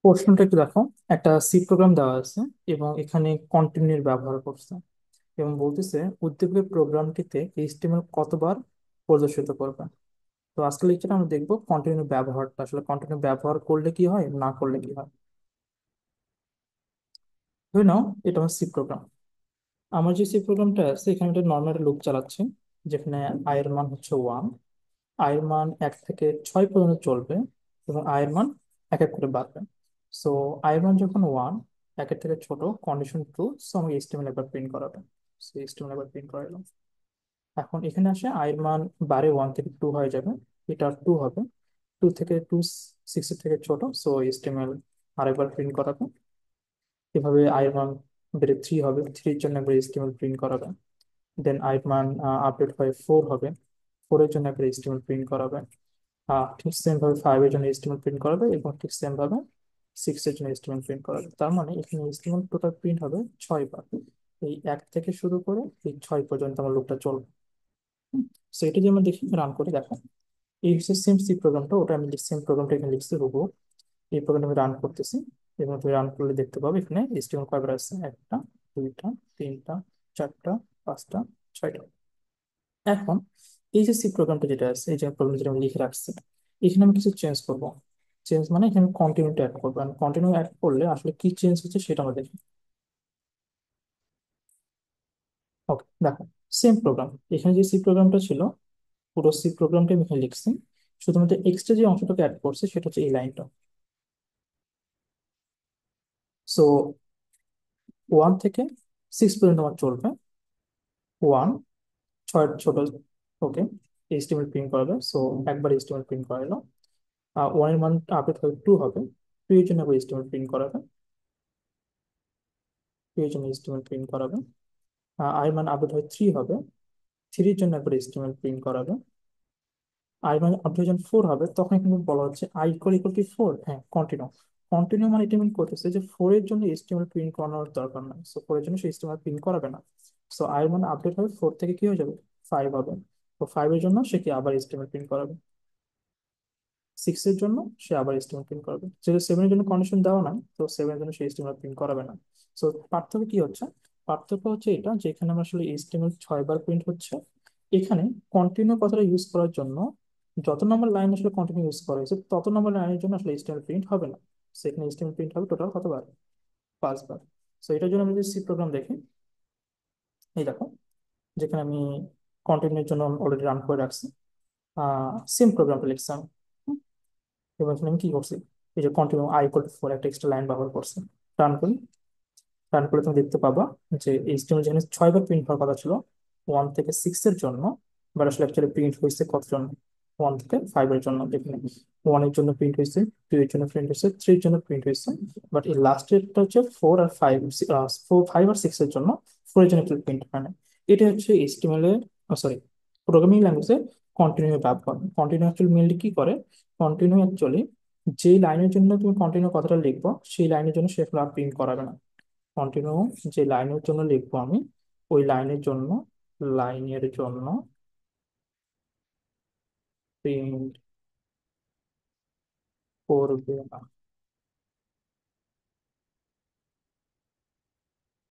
প্রশ্নটা একটু দেখো। একটা সি প্রোগ্রাম দেওয়া আছে এবং এখানে কন্টিনিউর ব্যবহার করছে এবং বলতেছে উদ্দীপকের প্রোগ্রামটিতে এইচটিএমএল কতবার প্রদর্শিত করবে। তো আজকে লেকচারে আমরা দেখবো কন্টিনিউ ব্যবহারটা, আসলে কন্টিনিউ ব্যবহার করলে কি হয়, না করলে কি হয়। ধরে নাও এটা আমার সি প্রোগ্রাম। আমার যে সি প্রোগ্রামটা আছে এখানে একটা নর্মাল লুপ চালাচ্ছে, যেখানে আই এর মান হচ্ছে 1। আই এর মান 1 থেকে 6 পর্যন্ত চলবে এবং আই এর মান এক এক করে বাড়বে। সো আই এর মান যখন 1, একের থেকে ছোট, কন্ডিশন ট্রু, সো আমাকে এইচটিএমএল একবার প্রিন্ট করাবে। সো এইচটিএমএল একবার প্রিন্ট করালাম। এখন এখানে আসে আই এর মান বাড়ে 1 থেকে 2 হয়ে যাবে, এটা 2 হবে। 2 6 এর থেকে ছোট, সো এইচটিএমএল আরেকবার প্রিন্ট করাবে। এভাবে আই এর মান বেড়ে 3 হবে, 3 এর জন্য একবার এইচটিএমএল প্রিন্ট করাবে। দেন আই এর মান আপডেট হয়ে 4 হবে, 4 এর জন্য একবার এইচটিএমএল প্রিন্ট করাবে। ঠিক সেম ভাবে 5 এর জন্য এস্টিমেট প্রিন্ট করাবে এবং ঠিক সেম ভাবে 6 এর জন্য এস্টিমেট প্রিন্ট করাবে। তার মানে এখানে এস্টিমেট টোটাল প্রিন্ট হবে 6 বার। এই 1 থেকে শুরু করে এই 6 পর্যন্ত আমার লুপটা চলবে। সো এটা যদি আমরা দেখি, রান করে দেখো, এই হচ্ছে সেম সি প্রোগ্রামটা, ওটা আমি সেম প্রোগ্রামটা এখানে লিখছি হুবহু। এই প্রোগ্রামটা আমি রান করতেছি এবং তুমি রান করলে দেখতে পাবে এখানে এস্টিমেট কয়বার আছে: একটা, দুইটা, তিনটা, চারটা, পাঁচটা, ছয়টা। এখন এই যে সি প্রোগ্রামটা যেটা আছে, এই যে প্রোগ্রাম যেটা আমি লিখে রাখছি, এখানে আমি কিছু চেঞ্জ করব। চেঞ্জ মানে এখানে কন্টিনিউটা অ্যাড করবো। কন্টিনিউ অ্যাড করলে আসলে কি চেঞ্জ হচ্ছে সেটা আমরা দেখি। ওকে, দেখো, সেম প্রোগ্রাম। এখানে যে সি প্রোগ্রামটা ছিল, পুরো সি প্রোগ্রামটা আমি এখানে লিখছি। শুধুমাত্র এক্সট্রা যে অংশটাকে অ্যাড করছে সেটা হচ্ছে এই লাইনটা। সো 1 থেকে 6 পর্যন্ত আমার চলবে। 1, 6 ছোট। ওকে, এইচটিএমএল প্রিন্ট করাবে, সো একবার এইচটিএমএল প্রিন্ট করালো। 1 এর মান আপডেট হয়ে 2 হবে, 2 এর জন্য আবার এইচটিএমএল প্রিন্ট করাবে। 2 এর জন্য এইচটিএমএল প্রিন্ট করাবে। আই মান আপডেট হয়ে 3 হবে, 3 এর জন্য একবার এইচটিএমএল প্রিন্ট করাবে। আই মান আপডেট যখন 4 হবে তখন কিন্তু বলা হচ্ছে আই ইকুয়াল ইকুয়াল টু 4। হ্যাঁ, কন্টিনিউ। কন্টিনিউ মানে এটা মিন করতেছে যে 4 এর জন্য এইচটিএমএল প্রিন্ট করানোর দরকার নাই, সো 4 এর জন্য সে এইচটিএমএল প্রিন্ট করাবে না। সো আই মান আপডেট হবে 4 থেকে কি হয়ে যাবে, 5 হবে। তো 5 এর জন্য সে কি আবার এইচটিএমএল প্রিন্ট করাবে। 6 এর জন্য সে আবার এইচটিএমএল প্রিন্ট করবে। যেহেতু 7 এর জন্য কন্ডিশন দেওয়া নাই, তো 7 এর জন্য সে এইচটিএমএল প্রিন্ট করাবে না। সো পার্থক্য কি হচ্ছে? পার্থক্য হচ্ছে এটা যে এখানে আমার আসলে এইচটিএমএল 6 বার প্রিন্ট হচ্ছে। এখানে কন্টিনিউ কথাটা ইউজ করার জন্য যত নম্বর লাইন আসলে কন্টিনিউ ইউজ করা হয়েছে তত নম্বর লাইনের জন্য আসলে এইচটিএমএল প্রিন্ট হবে না। সেখানে এইচটিএমএল প্রিন্ট হবে টোটাল কতবার, 5 বার। সো এটার জন্য আমি যদি সি প্রোগ্রাম দেখি, এই দেখো, যেখানে আমি কন্টিনিউর জন্য অলরেডি রান করে রাখছি, সেম প্রোগ্রামটা লিখছি আমি। এবং এখানে আমি কি করছি, এই যে কন্টিনিউ আই ইকুয়াল টু 4 একটা এক্সট্রা লাইন ব্যবহার করছি। রান করি। রান করলে তুমি দেখতে পাবা যে এইচটিএমএল যেখানে 6 বার প্রিন্ট হওয়ার কথা ছিল 1 থেকে 6 এর জন্য, বাট আসলে অ্যাকচুয়ালি প্রিন্ট হয়েছে কত জন্য, 1 থেকে 5 এর জন্য। যেখানে 1 এর জন্য প্রিন্ট হয়েছে, 2 এর জন্য প্রিন্ট হয়েছে, 3 এর জন্য প্রিন্ট হয়েছে। বাট এই লাস্টেরটা হচ্ছে 4 আর 5, 5 আর 6 এর জন্য, 4 এর জন্য প্রিন্ট হয় না। এটা হচ্ছে এইচটিএমএল এর, সরি, প্রোগ্রামিং ল্যাঙ্গুয়েজে কন্টিনিউ ব্যবহার। কন্টিনিউ অ্যাকচুয়ালি মেনলি কি করে, কন্টিনিউ অ্যাকচুয়ালি যেই লাইনের জন্য তুমি কন্টিনিউ কথাটা লিখবো সেই লাইনের জন্য সে আসলে আর প্রিন্ট করাবে না। কন্টিনিউ যে লাইনের জন্য লিখবো আমি, ওই লাইনের জন্য প্রিন্ট করবে না।